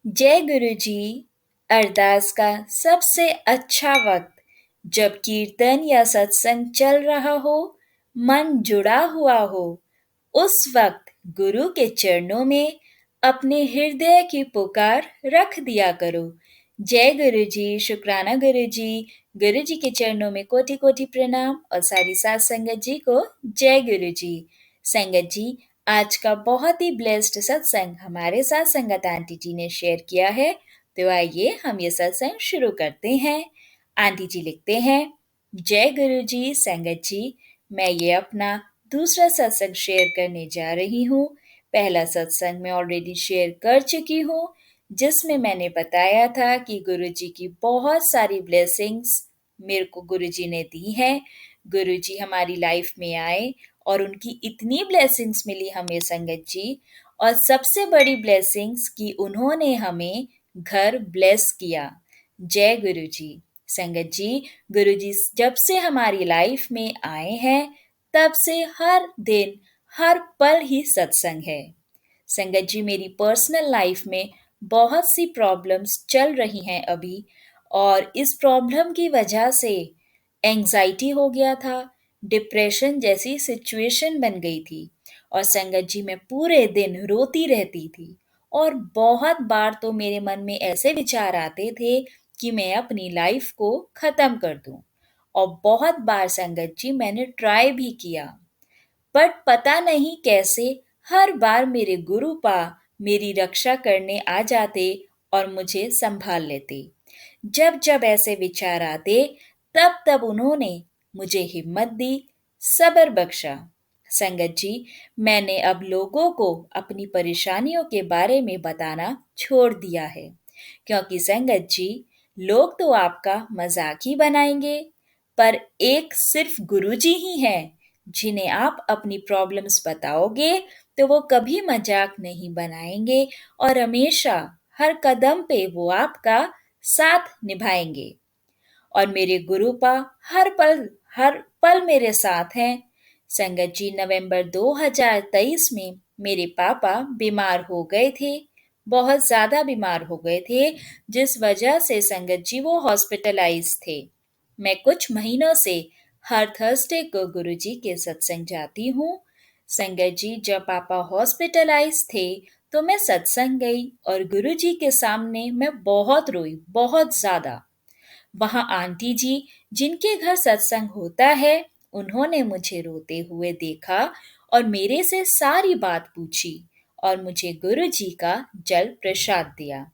जय गुरु जी। अरदास का सबसे अच्छा वक्त जब कीर्तन या सत्संग चल रहा हो, मन जुड़ा हुआ हो, उस वक्त गुरु के चरणों में अपने हृदय की पुकार रख दिया करो। जय गुरु जी, शुक्राना गुरु जी। गुरु जी के चरणों में कोटि कोटि प्रणाम और सारी साथ संगत जी को जय गुरु जी। संगत जी, आज का बहुत ही ब्लेस्ड सत्संग हमारे साथ संगत आंटी जी ने शेयर किया है, तो आइए हम ये सत्संग शुरू करते हैं। आंटी जी लिखते हैं, जय गुरु जी। संगत जी, मैं ये अपना दूसरा सत्संग शेयर करने जा रही हूँ। पहला सत्संग मैं ऑलरेडी शेयर कर चुकी हूँ, जिसमें मैंने बताया था कि गुरुजी की बहुत सारी ब्लेसिंग्स मेरे को गुरुजी ने दी हैं। गुरुजी हमारी लाइफ में आए और उनकी इतनी ब्लेसिंग्स मिली हमें संगत जी, और सबसे बड़ी ब्लेसिंग्स कि उन्होंने हमें घर ब्लेस किया। जय गुरुजी। संगत जी, गुरुजी जब से हमारी लाइफ में आए हैं, तब से हर दिन हर पल ही सत्संग है। संगत जी, मेरी पर्सनल लाइफ में बहुत सी प्रॉब्लम्स चल रही हैं अभी, और इस प्रॉब्लम की वजह से एंजाइटी हो गया था, डिप्रेशन जैसी सिचुएशन बन गई थी, और संगत जी मैं पूरे दिन रोती रहती थी। और बहुत बार तो मेरे मन में ऐसे विचार आते थे कि मैं अपनी लाइफ को खत्म कर दूं, और बहुत बार संगत जी मैंने ट्राई भी किया, बट पता नहीं कैसे हर बार मेरे गुरुपा मेरी रक्षा करने आ जाते और मुझे संभाल लेते। जब जब ऐसे विचार आते, तब तब उन्होंने मुझे हिम्मत दी, सब्र बख्शा। संगत जी, मैंने अब लोगों को अपनी परेशानियों के बारे में बताना छोड़ दिया है, क्योंकि संगत जी, लोग तो आपका मजाक ही बनाएंगे, पर एक सिर्फ गुरुजी ही हैं जिन्हें आप अपनी प्रॉब्लम्स बताओगे तो वो कभी मजाक नहीं बनाएंगे, और हमेशा हर कदम पे वो आपका साथ निभाएंगे। और मेरे गुरुपा हर पल मेरे साथ हैं। संगत जी, नवंबर 2023 में मेरे पापा बीमार हो गए थे, बहुत ज्यादा बीमार हो गए थे, जिस वजह से संगत जी वो हॉस्पिटलाइज थे। मैं कुछ महीनों से हर थर्सडे को गुरुजी के सत्संग जाती हूँ। संगत जी, जब पापा हॉस्पिटलाइज थे तो मैं सत्संग गई, और गुरुजी के सामने मैं बहुत रोई, बहुत ज्यादा। वहां आंटी जी, जिनके घर सत्संग होता है, उन्होंने मुझे रोते हुए देखा और मेरे से सारी बात पूछी, और मुझे गुरु जी का जल प्रसाद दिया।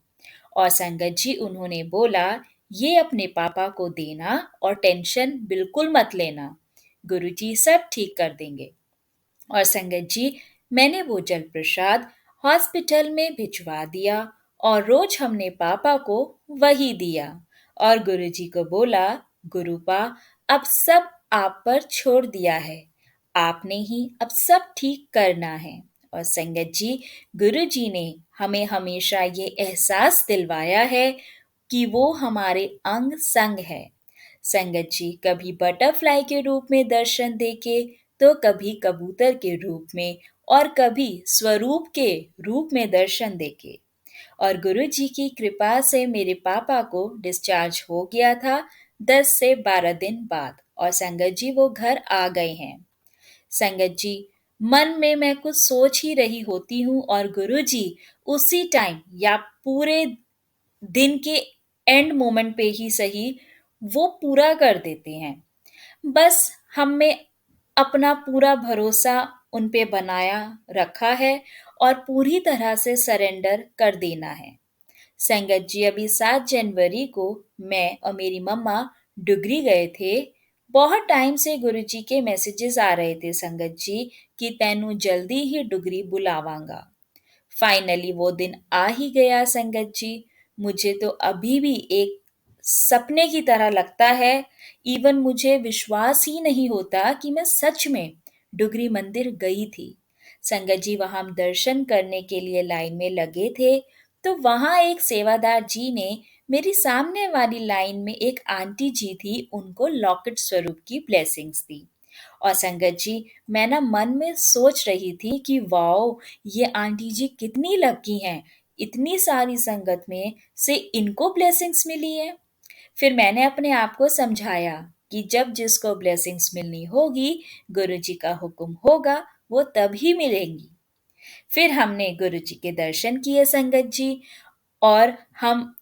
और संगत जी, उन्होंने बोला, ये अपने पापा को देना और टेंशन बिल्कुल मत लेना, गुरुजी सब ठीक कर देंगे। और संगत जी, मैंने वो जल प्रसाद हॉस्पिटल में भिजवा दिया, और रोज हमने पापा को वही दिया, और गुरुजी को बोला, गुरुपा, अब सब आप पर छोड़ दिया है, आपने ही अब सब ठीक करना है। और संगत जी, गुरुजी ने हमें हमेशा ये एहसास दिलवाया है कि वो हमारे अंग संग है। संगत जी, कभी बटरफ्लाई के रूप में दर्शन देके, तो कभी कबूतर के रूप में, और कभी स्वरूप के रूप में दर्शन देके। और गुरु जी की कृपा से मेरे पापा को डिस्चार्ज हो गया था 10 से 12 दिन बाद, और संगत जी वो घर आ गए हैं। संगत जी, मन में मैं कुछ सोच ही रही होती हूँ, और गुरु जी उसी टाइम या पूरे दिन के एंड मोमेंट पे ही सही, वो पूरा कर देते हैं। बस हम में अपना पूरा भरोसा उन पे बनाया रखा है, और पूरी तरह से सरेंडर कर देना है। संगत जी, अभी 7 जनवरी को मैं और मेरी मम्मा डुगरी गए थे। बहुत टाइम से गुरुजी के मैसेजेस आ रहे थे संगत जी कि तैनू जल्दी ही डुगरी बुलावांगा। फाइनली वो दिन आ ही गया संगत जी। मुझे तो अभी भी एक सपने की तरह लगता है। इवन मुझे विश्वास ही नहीं होता कि मैं सच में डुगरी मंदिर गई थी। संगत जी, वहां हम दर्शन करने के लिए लाइन में लगे थे, तो वहां एक सेवादार जी ने मेरी सामने वाली लाइन में एक आंटी जी थी, उनको लॉकेट स्वरूप की ब्लेसिंग्स दी। और संगत जी, मैं ना मन में सोच रही थी कि वाओ, ये आंटी जी कितनी लकी हैं, इतनी सारी संगत में से इनको ब्लेसिंग्स मिली है। फिर मैंने अपने आप को समझाया कि जब जिसको ब्लेसिंग्स मिलनी होगी, गुरुजी का हुक्म होगा, वो तभी मिलेंगी। फिर हमने गुरुजी के दर्शन किए संगत जी, और हम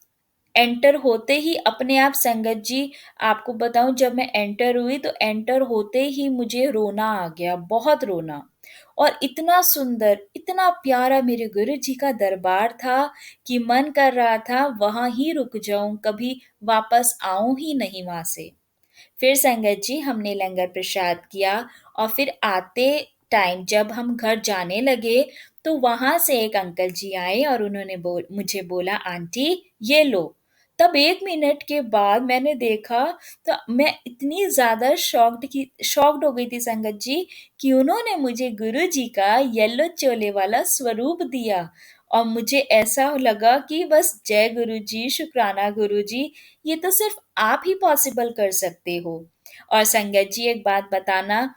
एंटर होते ही अपने आप संगत जी, आपको बताऊं, जब मैं एंटर हुई तो एंटर होते ही मुझे रोना आ गया, बहुत रोना। और इतना सुंदर, इतना प्यारा मेरे गुरु जी का दरबार था कि मन कर रहा था वहां ही रुक जाऊं, कभी वापस आऊं ही नहीं वहां से। फिर संगत जी हमने लंगर प्रसाद किया, और फिर आते टाइम जब हम घर जाने लगे तो वहां से एक अंकल जी आए और उन्होंने मुझे बोला, आंटी ये लो। तब 1 मिनट के बाद मैंने देखा तो मैं इतनी ज्यादा शॉक्ड हो गई थी संगत जी, कि उन्होंने मुझे गुरु जी का येलो चोले वाला स्वरूप दिया। और मुझे ऐसा लगा कि बस जय गुरु जी, शुक्राना गुरु जी, ये तो सिर्फ आप ही पॉसिबल कर सकते हो। और संगत जी एक बात बताना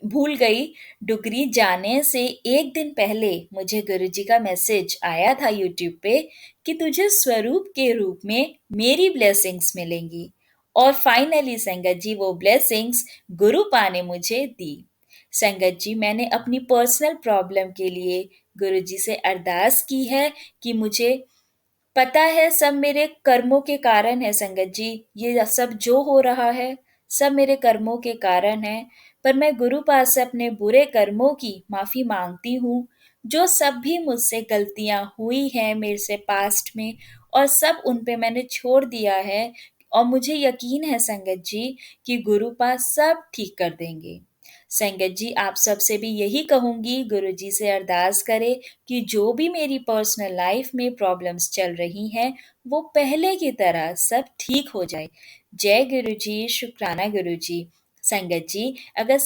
भूल गई, डुगरी जाने से एक दिन पहले मुझे गुरुजी का मैसेज आया था यूट्यूब पे कि तुझे स्वरूप के रूप में मेरी ब्लेसिंग्स मिलेंगी। और फाइनली संगत जी वो ब्लेसिंग्स गुरुपा ने मुझे दी। संगत जी मैंने अपनी पर्सनल प्रॉब्लम के लिए गुरुजी से अरदास की है कि मुझे पता है सब मेरे कर्मों के कारण है संगत जी, ये सब जो हो रहा है सब मेरे कर्मों के कारण है। पर मैं गुरु पास से अपने बुरे कर्मों की माफी मांगती हूँ, जो सब भी मुझसे गलतियां हुई हैं मेरे से पास्ट में, और सब उन पे मैंने छोड़ दिया है। और मुझे यकीन है संगत जी कि गुरु पास सब ठीक कर देंगे। संगत जी आप सबसे भी यही कहूंगी, गुरु जी से अरदास करें कि जो भी मेरी पर्सनल लाइफ में प्रॉब्लम्स चल रही हैं वो पहले की तरह सब ठीक हो जाए। जय गुरु जी, शुक्राना गुरु जी। संगत जी अगर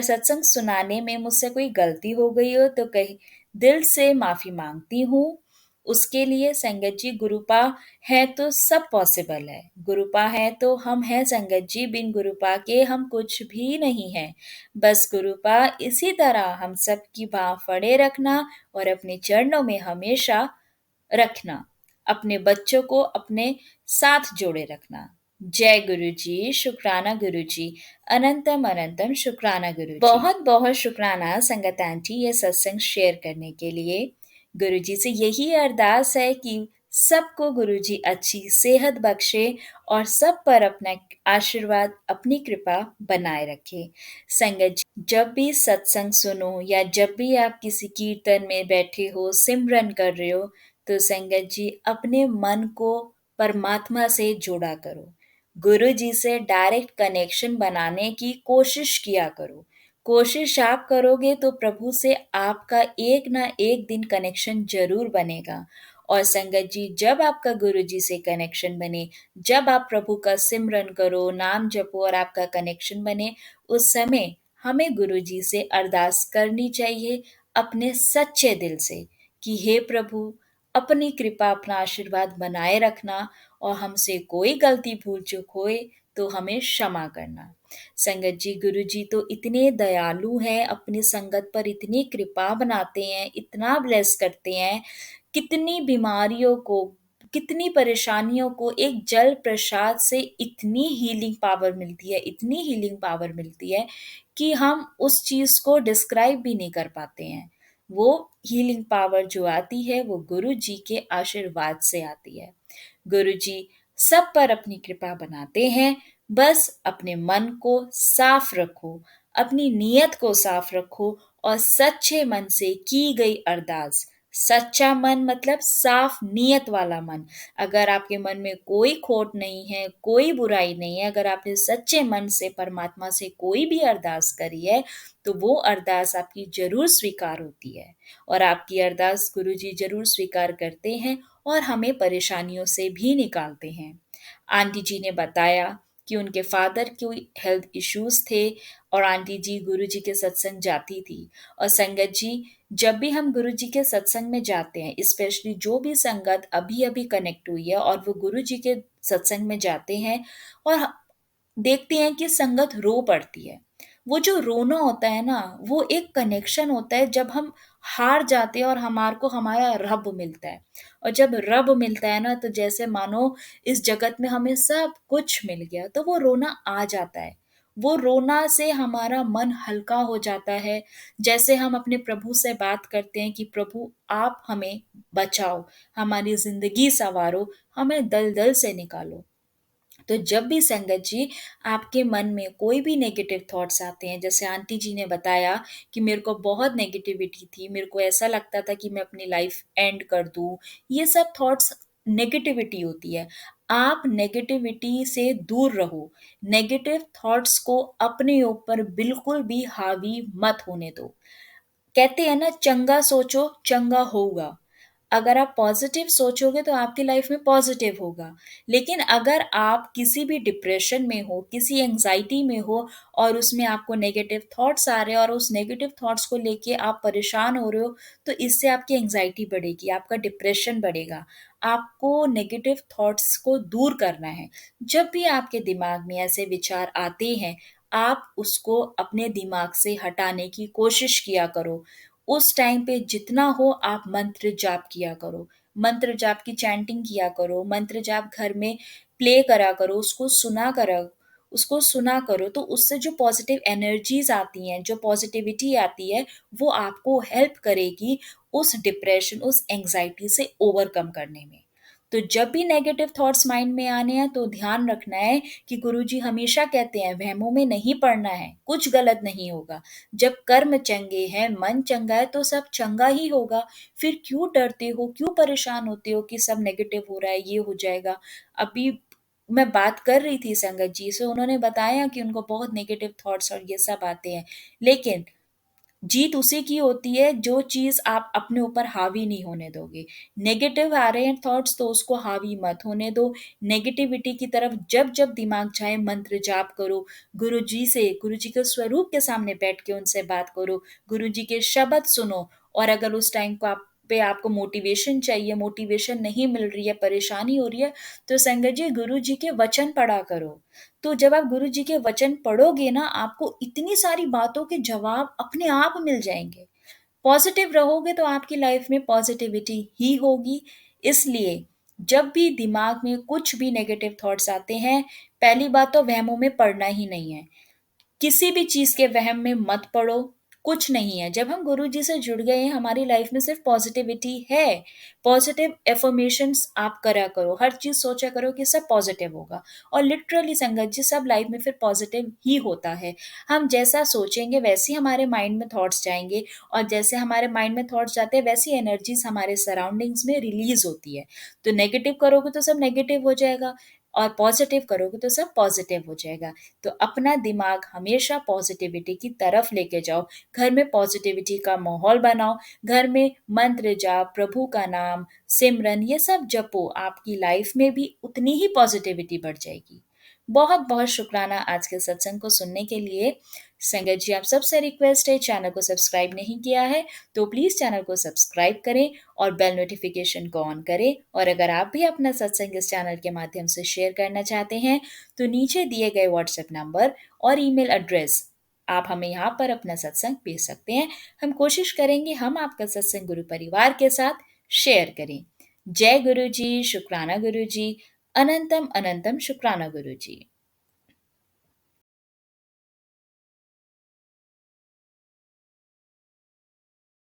सत्संग सुनाने में मुझसे कोई गलती हो गई हो तो कहीं दिल से माफी मांगती हूँ। उसके लिए संगत जी गुरुपा है तो सब पॉसिबल है, गुरुपा है तो हम हैं संगत जी, बिन गुरुपा के हम कुछ भी नहीं हैं। बस गुरुपा इसी तरह हम सब की बाह फड़े रखना और अपने चरणों में हमेशा रखना, अपने बच्चों को अपने साथ जोड़े रखना। जय गुरु जी, शुक्राना गुरु जी, अनंतम अनंतम शुक्राना गुरु जी। बहुत बहुत शुक्राना संगत आंटी ये सत्संग शेयर करने के लिए। गुरु जी से यही अरदास है कि सबको गुरु जी अच्छी सेहत बख्शे और सब पर अपना आशीर्वाद, अपनी कृपा बनाए रखे। संगत जी जब भी सत्संग सुनो या जब भी आप किसी कीर्तन में बैठे हो, सिमरन कर रहे हो, तो संगत जी अपने मन को परमात्मा से जोड़ा करो। गुरु जी से डायरेक्ट कनेक्शन बनाने की कोशिश किया करो। कोशिश आप करोगे तो प्रभु से आपका एक ना एक दिन कनेक्शन जरूर बनेगा। और संगत जी जब आपका गुरु जी से कनेक्शन बने, जब आप प्रभु का सिमरन करो, नाम जपो और आपका कनेक्शन बने, उस समय हमें गुरु जी से अरदास करनी चाहिए अपने सच्चे दिल से कि हे प्रभु अपनी कृपा, अपना आशीर्वाद बनाए रखना, और हमसे कोई गलती भूल चूक होए तो हमें क्षमा करना। संगत जी गुरु जी तो इतने दयालु हैं, अपनी संगत पर इतनी कृपा बनाते हैं, इतना ब्लेस करते हैं, कितनी बीमारियों को, कितनी परेशानियों को एक जल प्रसाद से इतनी हीलिंग पावर मिलती है, इतनी हीलिंग पावर मिलती है कि हम उस चीज को डिस्क्राइब भी नहीं कर पाते हैं। वो हीलिंग पावर जो आती है वो गुरु जी के आशीर्वाद से आती है। गुरु जी सब पर अपनी कृपा बनाते हैं, बस अपने मन को साफ रखो, अपनी नीयत को साफ रखो, और सच्चे मन से की गई अरदास, सच्चा मन मतलब साफ नीयत वाला मन। अगर आपके मन में कोई खोट नहीं है, कोई बुराई नहीं है, अगर आपने सच्चे मन से परमात्मा से कोई भी अरदास करी है, तो वो अरदास आपकी जरूर स्वीकार होती है, और आपकी अरदास गुरु जी जरूर स्वीकार करते हैं और हमें परेशानियों से भी निकालते हैं। आंटी जी ने बताया कि उनके फादर कोई हेल्थ इश्यूज थे और आंटी जी गुरु जी के सत्संग जाती थी। और संगत जी जब भी हम गुरु जी के सत्संग में जाते हैं, स्पेशली जो भी संगत अभी अभी कनेक्ट हुई है और वो गुरु जी के सत्संग में जाते हैं और देखते हैं कि संगत रो पड़ती है, वो जो रोना होता है ना, वो एक कनेक्शन होता है। जब हम हार जाते हैं और हमारे को हमारा रब मिलता है। और जब रब मिलता है ना, तो जैसे मानो इस जगत में हमें सब कुछ मिल गया, तो वो रोना आ जाता है। वो रोना से हमारा मन हल्का हो जाता है। जैसे हम अपने प्रभु से बात करते हैं कि प्रभु आप हमें बचाओ, हमारी जिंदगी संवारो, हमें दलदल से निकालो। तो जब भी संगत जी आपके मन में कोई भी नेगेटिव थॉट्स आते हैं, जैसे आंटी जी ने बताया कि मेरे को बहुत नेगेटिविटी थी, मेरे को ऐसा लगता था कि मैं अपनी लाइफ एंड कर दूं, ये सब थॉट्स नेगेटिविटी होती है। आप नेगेटिविटी से दूर रहो। नेगेटिव थॉट्स को अपने ऊपर बिल्कुल भी हावी मत होने दो। कहते हैं ना, चंगा सोचो चंगा होगा। अगर आप पॉजिटिव सोचोगे तो आपकी लाइफ में पॉजिटिव होगा। लेकिन अगर आप किसी भी डिप्रेशन में हो, किसी एंजाइटी में हो, और उसमें आपको नेगेटिव थॉट्स आ रहे हैं और उस नेगेटिव थॉट्स को लेके आप परेशान हो रहे हो, तो इससे आपकी एंजाइटी बढ़ेगी, आपका डिप्रेशन बढ़ेगा। आपको नेगेटिव थॉट्स को दूर करना है। जब भी आपके दिमाग में ऐसे विचार आते हैं, आप उसको अपने दिमाग से हटाने की कोशिश किया करो। उस टाइम पे जितना हो आप मंत्र जाप किया करो। मंत्र जाप की चैंटिंग किया करो, मंत्र जाप घर में प्ले करा करो, उसको सुना करो। तो उससे जो पॉजिटिव एनर्जीज आती हैं, जो पॉजिटिविटी आती है, वो आपको हेल्प करेगी उस डिप्रेशन, उस एंजाइटी से ओवरकम करने में। तो जब भी नेगेटिव थॉट्स माइंड में आने हैं, तो ध्यान रखना है कि गुरुजी हमेशा कहते हैं वहमों में नहीं पड़ना है, कुछ गलत नहीं होगा। जब कर्म चंगे हैं, मन चंगा है, तो सब चंगा ही होगा। फिर क्यों डरते हो, क्यों परेशान होते हो कि सब नेगेटिव हो रहा है, ये हो जाएगा। अभी मैं बात कर रही थी संगत जी से, उन्होंने बताया कि उनको बहुत नेगेटिव थॉट्स और ये सब आते हैं। लेकिन जीत उसी की होती है जो चीज आप अपने ऊपर हावी नहीं होने दोगे। नेगेटिव आ रहे हैं थॉट्स, तो उसको हावी मत होने दो। नेगेटिविटी की तरफ जब जब दिमाग जाए, मंत्र जाप करो। गुरु जी के स्वरूप के सामने बैठ के उनसे बात करो। गुरु जी के शब्द सुनो। और अगर उस टाइम को आप पे आपको मोटिवेशन चाहिए, मोटिवेशन नहीं मिल रही है, परेशानी हो रही है, तो संगत जी गुरु जी के वचन पढ़ा करो। तो जब आप गुरु जी के वचन पढ़ोगे ना, आपको इतनी सारी बातों के जवाब अपने आप मिल जाएंगे। पॉजिटिव रहोगे तो आपकी लाइफ में पॉजिटिविटी ही होगी। इसलिए जब भी दिमाग में कुछ भी नेगेटिव थॉट्स आते हैं, पहली बात तो वहमों में पड़ना ही नहीं है। किसी भी चीज के वहम में मत पड़ो। कुछ नहीं है, जब हम गुरु जी से जुड़ गए हैं, हमारी लाइफ में सिर्फ पॉजिटिविटी है। पॉजिटिव एफर्मेशंस आप करा करो, हर चीज सोचा करो कि सब पॉजिटिव होगा। और लिटरली संगत जी सब लाइफ में फिर पॉजिटिव ही होता है। हम जैसा सोचेंगे वैसे ही हमारे माइंड में थॉट्स जाएंगे, और जैसे हमारे माइंड में थॉट्स जाते हैं वैसी एनर्जीज हमारे सराउंडिंग्स में रिलीज होती है। तो नेगेटिव करोगे तो सब नेगेटिव हो जाएगा, और पॉजिटिव करोगे तो सब पॉजिटिव हो जाएगा। तो अपना दिमाग हमेशा पॉजिटिविटी की तरफ लेके जाओ। घर में पॉजिटिविटी का माहौल बनाओ। घर में मंत्र जाप, प्रभु का नाम, सिमरन, ये सब जपो। आपकी लाइफ में भी उतनी ही पॉजिटिविटी बढ़ जाएगी। बहुत बहुत शुक्राना आज के सत्संग को सुनने के लिए। संगत जी, आप सबसे रिक्वेस्ट है, चैनल को सब्सक्राइब नहीं किया है तो प्लीज़ चैनल को सब्सक्राइब करें और बेल नोटिफिकेशन को ऑन करें। और अगर आप भी अपना सत्संग इस चैनल के माध्यम से शेयर करना चाहते हैं, तो नीचे दिए गए व्हाट्सएप नंबर और ईमेल एड्रेस आप हमें यहाँ पर अपना सत्संग भेज सकते हैं। हम कोशिश करेंगे हम आपका सत्संग गुरु परिवार के साथ शेयर करें। जय गुरु जी, शुक्राना गुरु जी, अनंतम अनंतम शुक्राना गुरु जी।